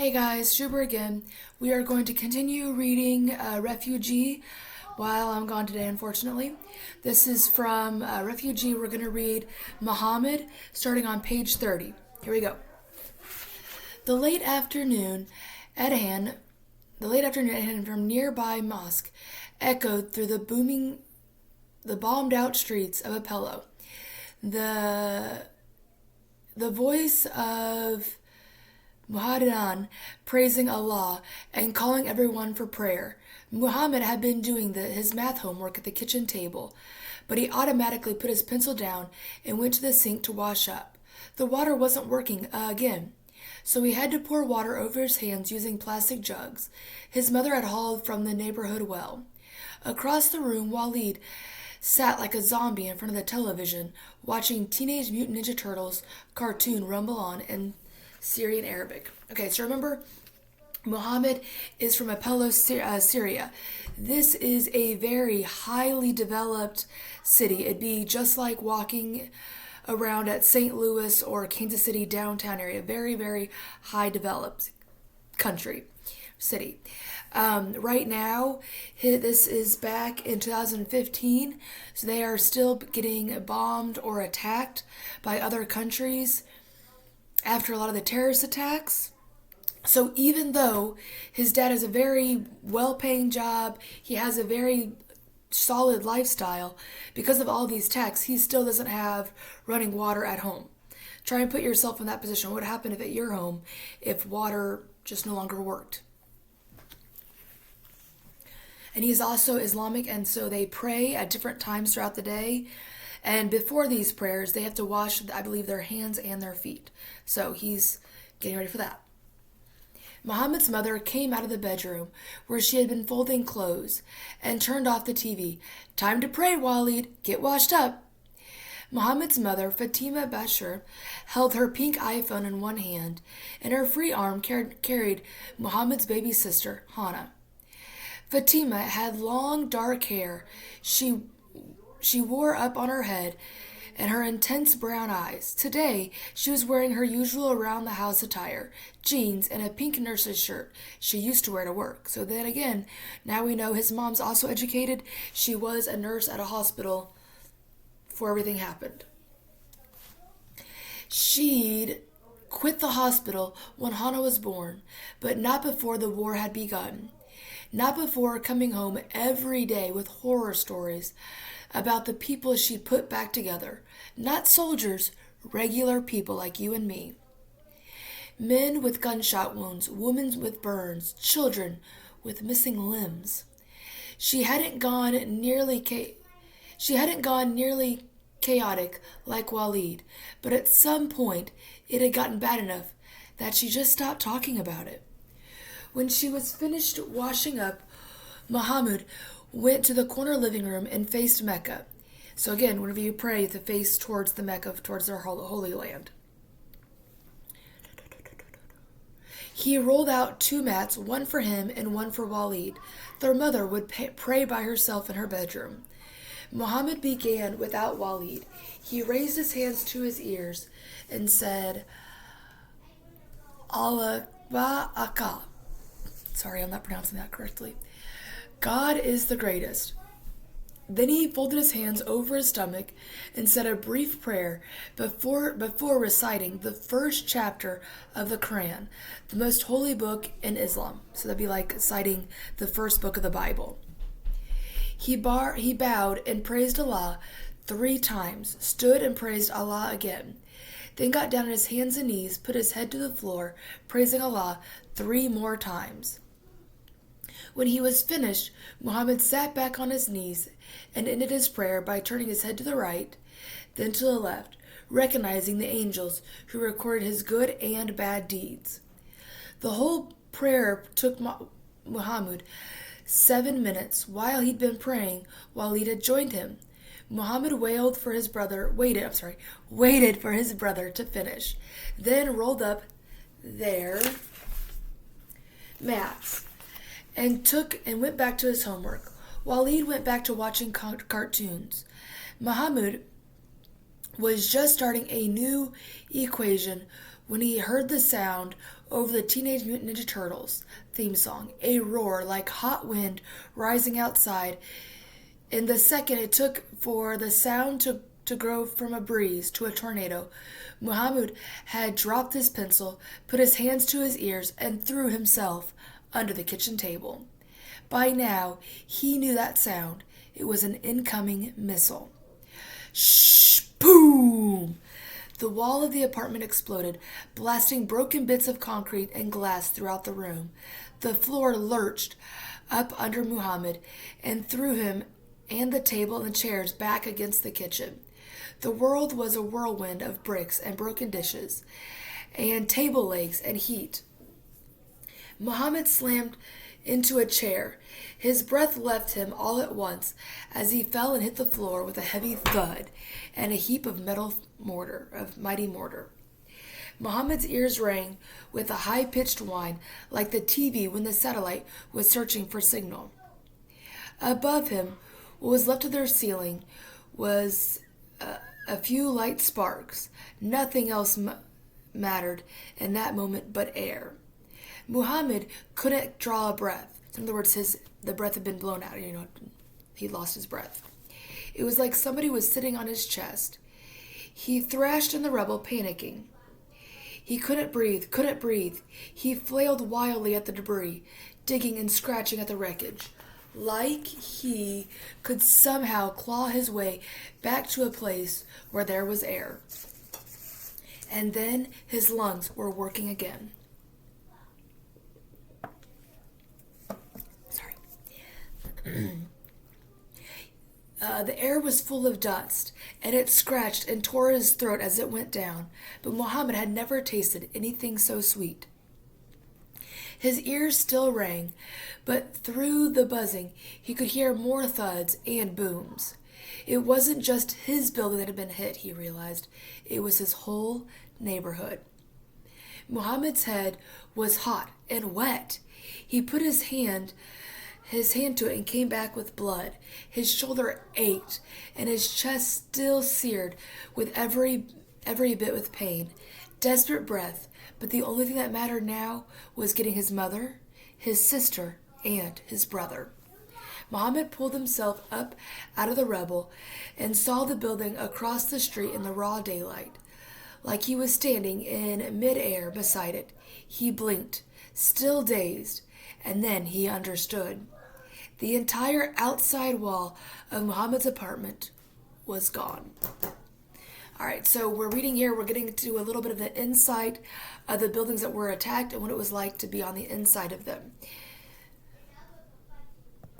Hey guys, Shuber again. We are going to continue reading Refugee while I'm gone today, unfortunately. This is from Refugee. We're going to read Muhammad starting on page 30. Here we go. The late afternoon at hand, from nearby mosque echoed through the bombed out streets of Apello. The voice of Muhaddidan praising Allah and calling everyone for prayer. Muhammad had been doing his math homework at the kitchen table, but he automatically put his pencil down and went to the sink to wash up. The water wasn't working again, so he had to pour water over his hands using plastic jugs his mother had hauled from the neighborhood well. Across the room, Walid sat like a zombie in front of the television, watching Teenage Mutant Ninja Turtles cartoon rumble on in Syrian Arabic. Okay, so remember, Muhammad is from Apello, Syria. This is a very highly developed city. It'd be just like walking around at St. Louis or Kansas City downtown area. Very, very high developed city. Right now, this is back in 2015, so they are still getting bombed or attacked by other countries after a lot of the terrorist attacks. So even though his dad has a very well-paying job, he has a very solid lifestyle, because of all these attacks, he still doesn't have running water at home. Try and put yourself in that position. What would happen if at your home if water just no longer worked? And he's also Islamic, and so they pray at different times throughout the day. And before these prayers, they have to wash, I believe, their hands and their feet. So he's getting ready for that. Muhammad's mother came out of the bedroom where she had been folding clothes and turned off the TV. Time to pray, Walid. Get washed up. Muhammad's mother, Fatima Bashir, held her pink iPhone in one hand, and her free arm carried Muhammad's baby sister, Hannah. Fatima had long, dark hair she wore up on her head and her intense brown eyes. Today, she was wearing her usual around-the-house attire, jeans and a pink nurse's shirt she used to wear to work. So then again, now we know his mom's also educated. She was a nurse at a hospital before everything happened. She'd quit the hospital when Hannah was born, but not before the war had begun. Not before coming home every day with horror stories about the people she'd put back together. Not soldiers, regular people like you and me. Men with gunshot wounds, women with burns, children with missing limbs. She hadn't gone nearly chaotic like Walid, but at some point it had gotten bad enough that she just stopped talking about it. When she was finished washing up, Muhammad went to the corner living room and faced Mecca. So again, whenever you pray, you have to face towards the Mecca, towards their holy land. He rolled out two mats, one for him and one for Walid. Their mother would pray by herself in her bedroom. Muhammad began without Walid. He raised his hands to his ears and said, Allah ba'aka. Sorry, I'm not pronouncing that correctly. God is the greatest. Then he folded his hands over his stomach and said a brief prayer before reciting the first chapter of the Quran, the most holy book in Islam. So that'd be like citing the first book of the Bible. He bowed and praised Allah 3 times, stood and praised Allah again, then got down on his hands and knees, put his head to the floor, praising Allah 3 more times. When he was finished, Muhammad sat back on his knees and ended his prayer by turning his head to the right, then to the left, recognizing the angels who recorded his good and bad deeds. The whole prayer took Muhammad 7 minutes. While he'd been praying, Walid had joined him. Muhammad waited for his brother to finish, then rolled up their mats and went back to his homework. Walid went back to watching cartoons. Muhammad was just starting a new equation when he heard the sound over the Teenage Mutant Ninja Turtles theme song, a roar like hot wind rising outside. In the second it took for the sound to grow from a breeze to a tornado, Muhammad had dropped his pencil, put his hands to his ears, and threw himself under the kitchen table. By now, he knew that sound. It was an incoming missile. Shh! Boom! The wall of the apartment exploded, blasting broken bits of concrete and glass throughout the room. The floor lurched up under Muhammad and threw him and the table and the chairs back against the kitchen. The world was a whirlwind of bricks and broken dishes, and table legs and heat. Muhammad slammed into a chair. His breath left him all at once as he fell and hit the floor with a heavy thud and a heap of mighty mortar. Muhammad's ears rang with a high-pitched whine like the TV when the satellite was searching for signal. Above him, what was left of their ceiling was a few light sparks. Nothing else mattered in that moment but air. Muhammad couldn't draw a breath. In other words, the breath had been blown out. He lost his breath. It was like somebody was sitting on his chest. He thrashed in the rubble, panicking. He couldn't breathe. He flailed wildly at the debris, digging and scratching at the wreckage, like he could somehow claw his way back to a place where there was air. And then his lungs were working again. The air was full of dust, and it scratched and tore his throat as it went down, but Muhammad had never tasted anything so sweet. His ears still rang, but through the buzzing he could hear more thuds and booms. It wasn't just his building that had been hit, he realized. It was his whole neighborhood. Muhammad's head was hot and wet. He put his hand to it and came back with blood. His shoulder ached, and his chest still seared with every bit with pain. Desperate breath, but the only thing that mattered now was getting his mother, his sister, and his brother. Muhammad pulled himself up out of the rubble and saw the building across the street in the raw daylight. Like he was standing in mid-air beside it. He blinked, still dazed, and then he understood. The entire outside wall of Muhammad's apartment was gone. All right, so we're reading here. We're getting to a little bit of the inside of the buildings that were attacked and what it was like to be on the inside of them.